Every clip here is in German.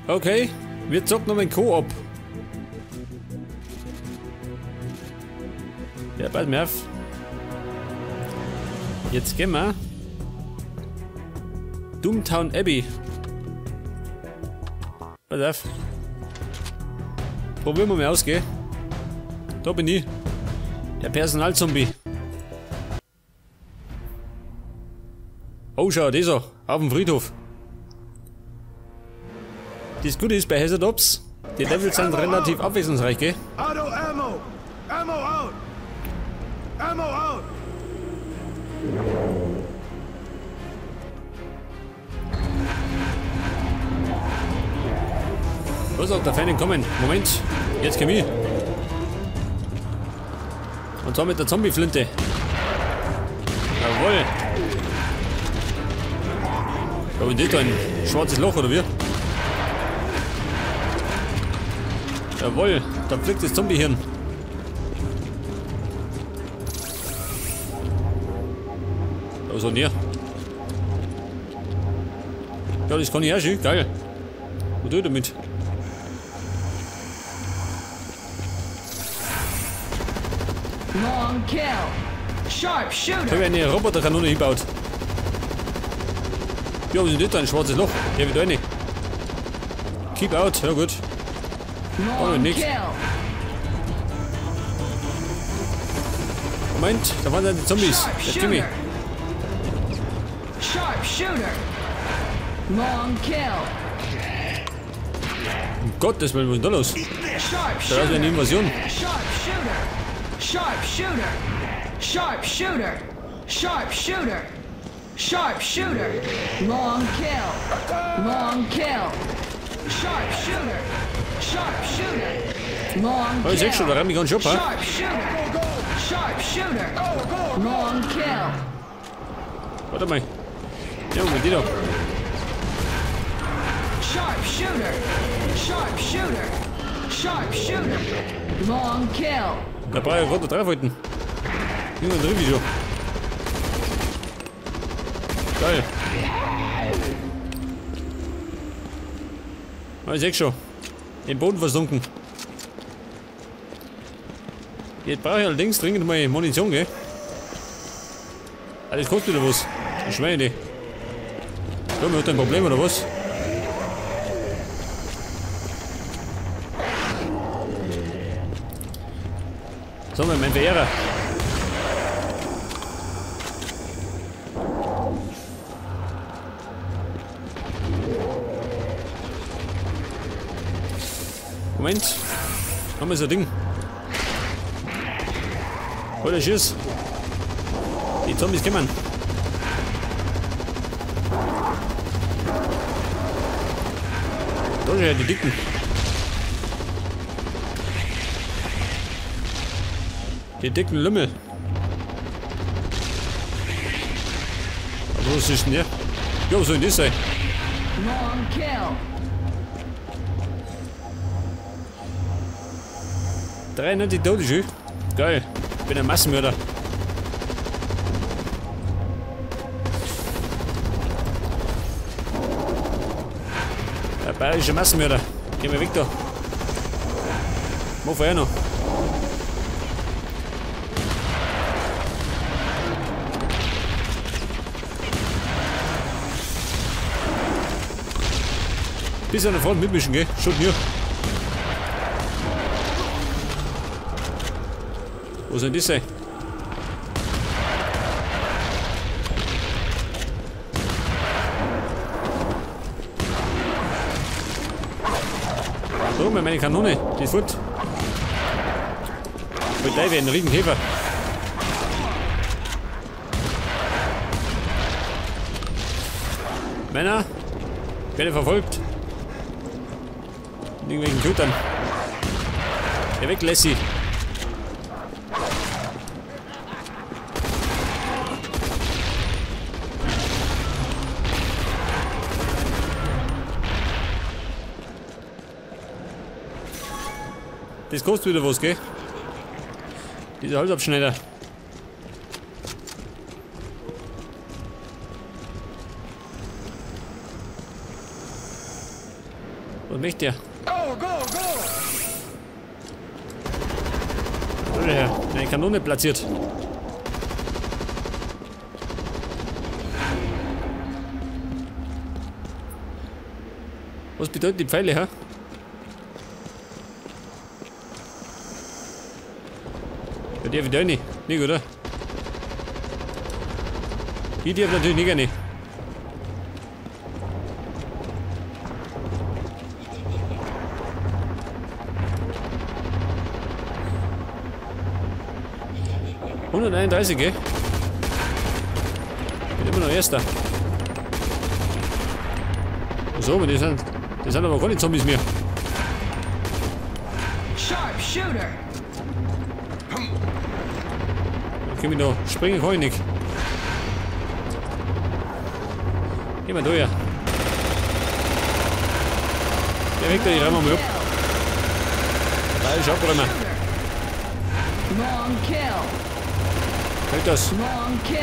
Okay, wir zocken noch ein Koop. Ja, pass mir auf. Jetzt gehen wir. Doomtown Abbey. Pass auf. Probieren wir mal aus, gell? Da bin ich. Der Personalzombie. Oh, schau, dieser. Auf dem Friedhof. Das Gute ist bei Hazard Ops, die Levels sind relativ abwechslungsreich, gell? Auto ammo! Ammo out! Ammo out! Wo sagt der Fan kommen? Moment, jetzt komm ich. Und zwar mit der Zombie-Flinte. Jawohl. Aber nicht ein schwarzes Loch, oder wie? Jawohl, da fliegt das Zombie-Hirn. Da so näher. Ja, das kann ich auch schon, geil. Was tue ich damit? Long kill. Sharp Ich habe shooter. eine Roboterkanone gebaut. Ja, aber nicht ein schwarzes Loch. Der wird eine. Keep out, ja gut. Long nix. kill. Moment, da waren die Zombies. Sharp Jetzt komm ich. shooter. Sharp shooter. Long kill. Um Gottes Willen, was ist denn da los? Sharp Da ist eine shooter. Invasion. Sharp shooter. Sharp shooter. Sharp shooter. Sharp shooter. Sharp shooter. Long kill. Long kill. Sharp shooter. Sharp shooter. Long Oh, ich seh schon, da kill. rennt mich ganz schön, ha? Sharp shooter. Sharp shooter. Long kill. Warte mal. Ja, mit dir da. Sharp shooter. Sharp shooter. Sharp shooter. Long kill. Da brauche ich gerade drauf halten. Junge, ein Review. Geil. Ah, ich seh schon. Im Boden versunken. Jetzt brauche ich allerdings dringend mal Munition, gell? Ah, das kostet wieder was. Das Schweine. Da haben wir heute ein Problem, oder was? So, mein Verehrer. Moment. Haben wir so ein Ding. Oder Schiss. Die Zombies kommen. Da sind ja die Dicken. Die dicken Lümmel. Aber was ist denn der? Ja, was soll denn das sein? Long kill. Drei die Tote schon. Geil. Ich bin ein Massenmörder. Der bayerische Massenmörder. Geh mal weg da. Mach vorher noch. Bis an der Front mitmischen, gell? Schon hier. Wo soll das sein? So, meine Kanone, die ist fort. Mit Leibe, ein Riesenkäfer. Männer, werde verfolgt. Mit irgendwelchen Kötern. Geh weg, Lassie. Das kostet wieder was, gell? Dieser Halsabschneider. Was möchte der? Go, go, go! Wo ist der her? Eine Kanone platziert. Was bedeuten die Pfeile, hä? Ja, die wieder nicht. Nicht, oder? Die darf natürlich nicht gerne. $131, gell? Bin immer noch Erster. So, aber die sind aber gar nicht Zombies mehr. Sharpshooter. Da kann ich noch springen, kann ich nicht. Geh mal da her. Der weg da, ich räume mal ab. Da ist abräumen. Long kill. Halt das. Long kill.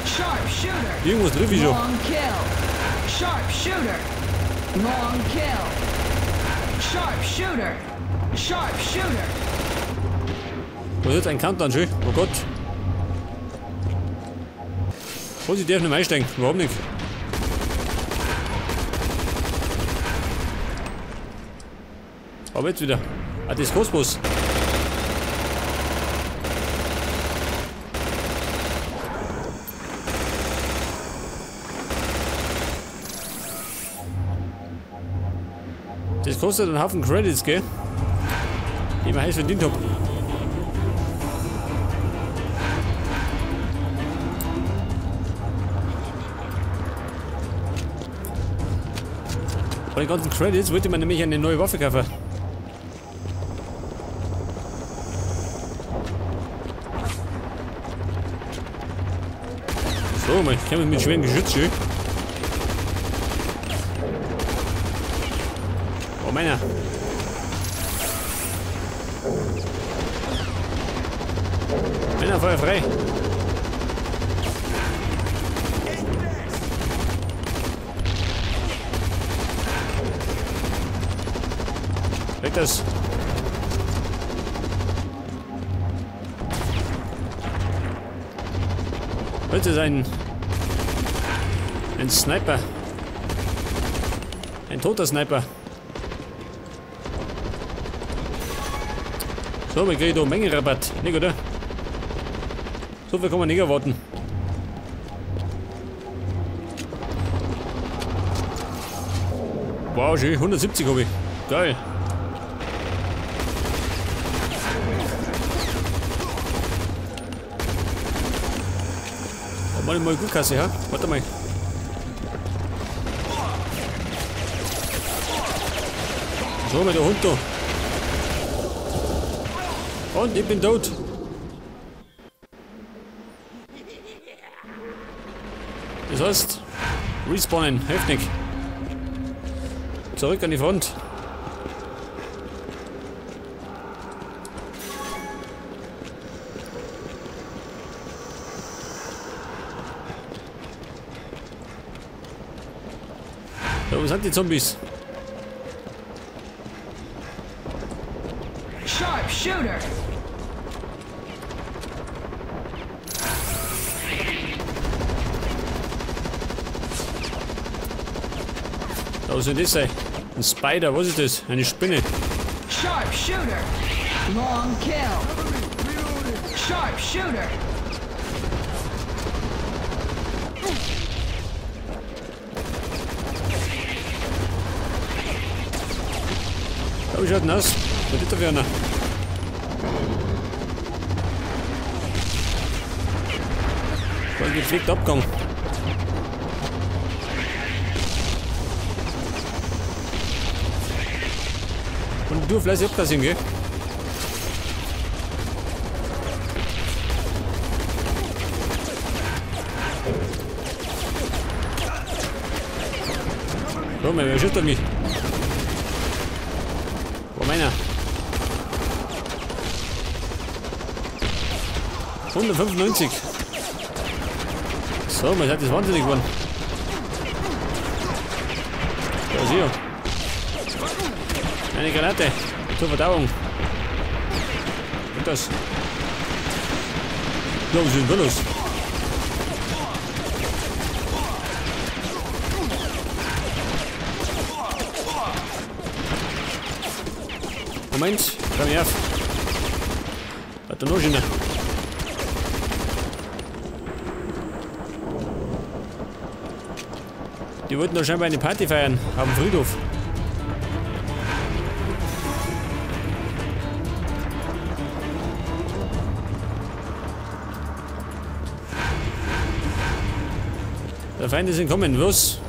Sharpshooter. Irgendwas trifft ich schon. Long kill. Sharpshooter. Long kill. Sharpshooter. Sharpshooter. Was ist jetzt ein Countdown schön? Oh Gott. Was, ich darf nicht mehr einsteigen. Überhaupt nicht. Aber jetzt wieder. Ah, das ist Kosmos. Das kostet einen Haufen Credits, gell? Die man heiß verdient hab. Bei den ganzen Credits wollte man nämlich eine neue Waffe kaufen. So, man kann mit schweren Geschütz schön. Oh, meiner. Männer, Feuer frei. Weg das. Heute ist ein Sniper. Ein toter Sniper. So, wir kriegen da Mengenrabatt. Nicht, oder? So viel kann man nicht erwarten. Wow, schön. 170 habe ich. Geil. Da mach ich mal gut Kasse, ja? Warte mal. So, mit der Hund da. Und ich bin tot. Das heißt, respawnen, heftig. Zurück an die Front. So, wo sind die Zombies? Sharpshooter. Was soll das sein? Ein Spider, was ist das? Eine Spinne. Sharpshooter. Long kill. Sharpshooter. Oh, schaut denn aus? Was ist da für einer? Voll gepflegt Abgang. Und du fleißig abkassieren, gell? So, wer schüttert mich? Wo meiner? 195. So, man hat das wahnsinnig geworden. Ja, sicher. Eine Granate. Zur Verdauung. Und das. Los, sind wir los. Moment, komm her. Warte noch schon. Die wollten doch scheinbar eine Party feiern, am Friedhof. Der Feinde sind kommen, los.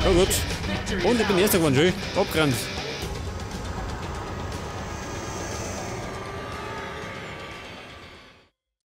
Oh gut. Und ich bin erster geworden, schön. Abgerannt.